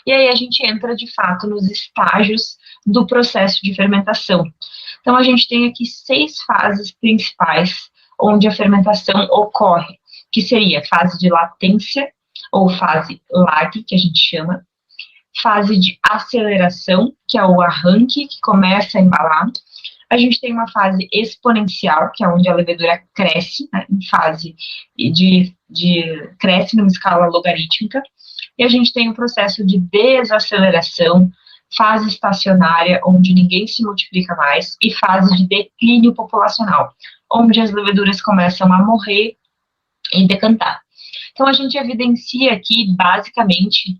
E aí a gente entra, de fato, nos estágios do processo de fermentação. Então, a gente tem aqui 6 fases principais onde a fermentação ocorre, que seria a fase de latência, ou fase lag, que a gente chama, fase de aceleração, que é o arranque, que começa a embalar. A gente tem uma fase exponencial, que é onde a levedura cresce, né, em fase cresce numa escala logarítmica. E a gente tem o processo de desaceleração, fase estacionária, onde ninguém se multiplica mais, e fase de declínio populacional, onde as leveduras começam a morrer e decantar. Então, a gente evidencia aqui, basicamente,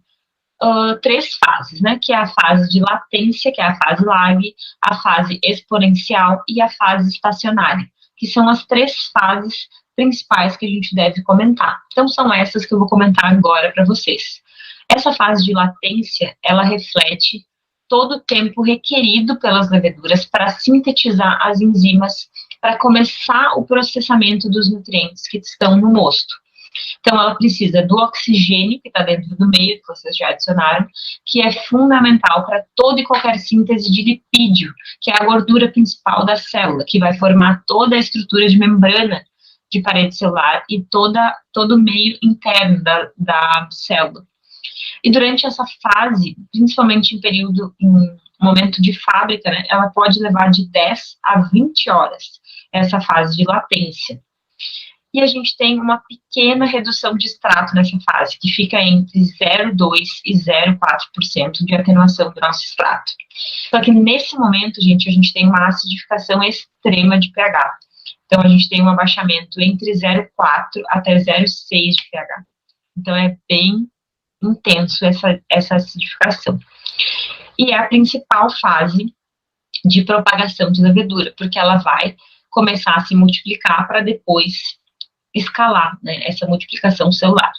3 fases, né, que é a fase de latência, que é a fase lag, a fase exponencial e a fase estacionária, que são as 3 fases principais que a gente deve comentar. Então, são essas que eu vou comentar agora para vocês. Essa fase de latência, ela reflete todo o tempo requerido pelas leveduras para sintetizar as enzimas, para começar o processamento dos nutrientes que estão no mosto. Então, ela precisa do oxigênio, que está dentro do meio, que vocês já adicionaram, que é fundamental para toda e qualquer síntese de lipídio, que é a gordura principal da célula, que vai formar toda a estrutura de membrana de parede celular e todo o meio interno da célula. E durante essa fase, principalmente em momento de fábrica, né, ela pode levar de 10 a 20 horas, essa fase de latência. E a gente tem uma pequena redução de extrato nessa fase, que fica entre 0,2% e 0,4% de atenuação do nosso extrato. Só que nesse momento, gente, a gente tem uma acidificação extrema de pH. Então, a gente tem um abaixamento entre 0,4 até 0,6 de pH. Então, é bem intenso essa acidificação. E é a principal fase de propagação de levedura, porque ela vai começar a se multiplicar para depois escalar, né, essa multiplicação celular.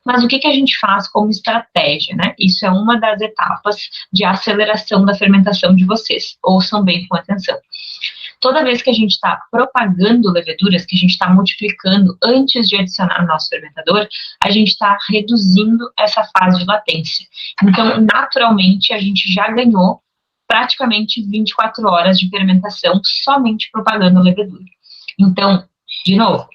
Mas o que a gente faz como estratégia, né? Isso é uma das etapas de aceleração da fermentação de vocês. Ouçam bem com atenção. Toda vez que a gente está propagando leveduras, que a gente está multiplicando antes de adicionar o nosso fermentador, a gente está reduzindo essa fase de latência. Então, naturalmente, a gente já ganhou praticamente 24 horas de fermentação somente propagando a levedura. Então, de novo,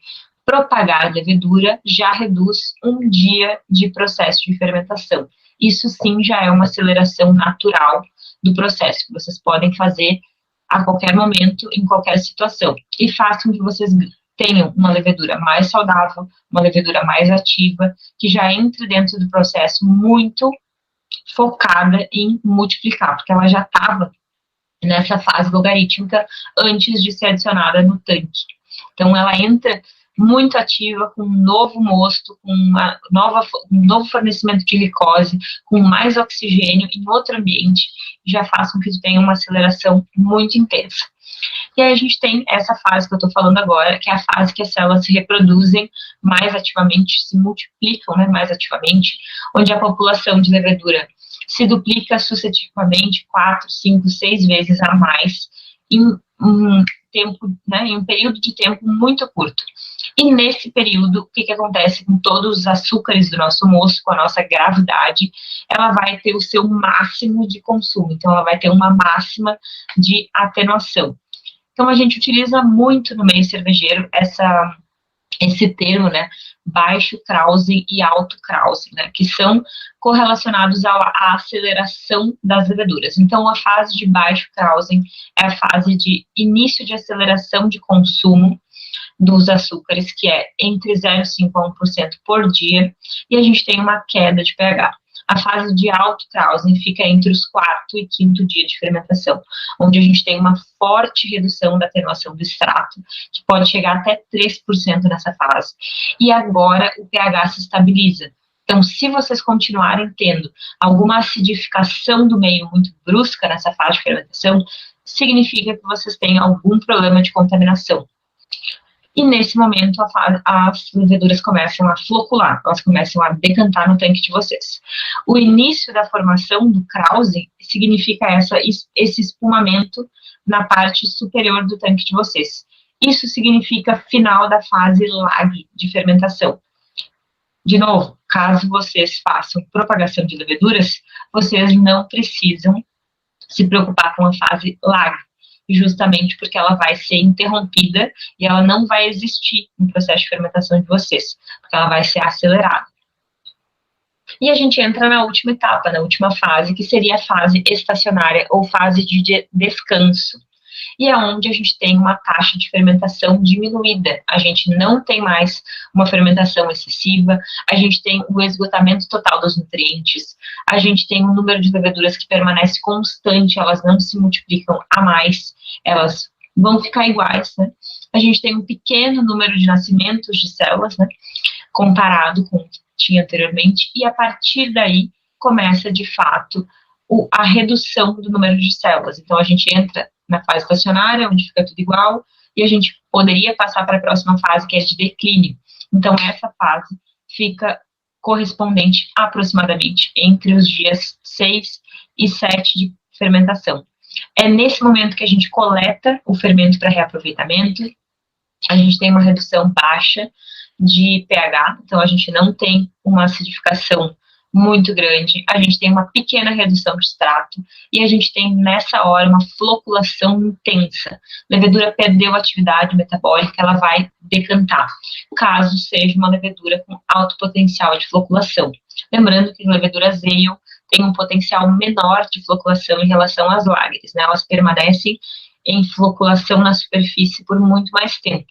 propagar a levedura já reduz um dia de processo de fermentação. Isso sim já é uma aceleração natural do processo, que vocês podem fazer a qualquer momento, em qualquer situação. E faz com que vocês tenham uma levedura mais saudável, uma levedura mais ativa, que já entre dentro do processo muito focada em multiplicar, porque ela já estava nessa fase logarítmica antes de ser adicionada no tanque. Então, ela entra muito ativa, com um novo mosto, com um novo fornecimento de glicose, com mais oxigênio em outro ambiente, já faz com que tenha uma aceleração muito intensa. E aí a gente tem essa fase que eu estou falando agora, que é a fase que as células se reproduzem mais ativamente, se multiplicam, né, mais ativamente, onde a população de levedura se duplica sucessivamente 4, 5, 6 vezes a mais em um tempo, né, em um período de tempo muito curto. E nesse período, o que acontece com todos os açúcares do nosso mosto, com a nossa gravidade? Ela vai ter o seu máximo de consumo, então ela vai ter uma máxima de atenuação. Então a gente utiliza muito no meio cervejeiro esse termo, né, baixo Krause e alto Krause, né, que são correlacionados à aceleração das leveduras. Então, a fase de baixo Krause é a fase de início de aceleração de consumo dos açúcares, que é entre 0,5% a 1% por dia, e a gente tem uma queda de pH. A fase de alto Krause fica entre os 4º e 5º dia de fermentação, onde a gente tem uma forte redução da atenuação do extrato, que pode chegar até 3% nessa fase. E agora o pH se estabiliza. Então, se vocês continuarem tendo alguma acidificação do meio muito brusca nessa fase de fermentação, significa que vocês têm algum problema de contaminação. E nesse momento as leveduras começam a flocular, elas começam a decantar no tanque de vocês. O início da formação do Krause significa esse espumamento na parte superior do tanque de vocês. Isso significa final da fase lag de fermentação. De novo, caso vocês façam propagação de leveduras, vocês não precisam se preocupar com a fase lag, justamente porque ela vai ser interrompida e ela não vai existir no processo de fermentação de vocês, porque ela vai ser acelerada. E a gente entra na última etapa, na última fase, que seria a fase estacionária ou fase de descanso. E é onde a gente tem uma taxa de fermentação diminuída. A gente não tem mais uma fermentação excessiva, a gente tem o esgotamento total dos nutrientes, a gente tem um número de leveduras que permanece constante, elas não se multiplicam a mais, elas vão ficar iguais, né? A gente tem um pequeno número de nascimentos de células, né, comparado com o que tinha anteriormente, e a partir daí começa, de fato, a redução do número de células. Então, a gente entra na fase estacionária, onde fica tudo igual, e a gente poderia passar para a próxima fase, que é de declínio. Então, essa fase fica correspondente aproximadamente entre os dias 6 e 7 de fermentação. É nesse momento que a gente coleta o fermento para reaproveitamento, a gente tem uma redução baixa de pH, então a gente não tem uma acidificação muito grande, a gente tem uma pequena redução de extrato e a gente tem nessa hora uma floculação intensa. A levedura perdeu a atividade metabólica, ela vai decantar, caso seja uma levedura com alto potencial de floculação. Lembrando que leveduras ale têm um potencial menor de floculação em relação às lagres, né? Elas permanecem em floculação na superfície por muito mais tempo.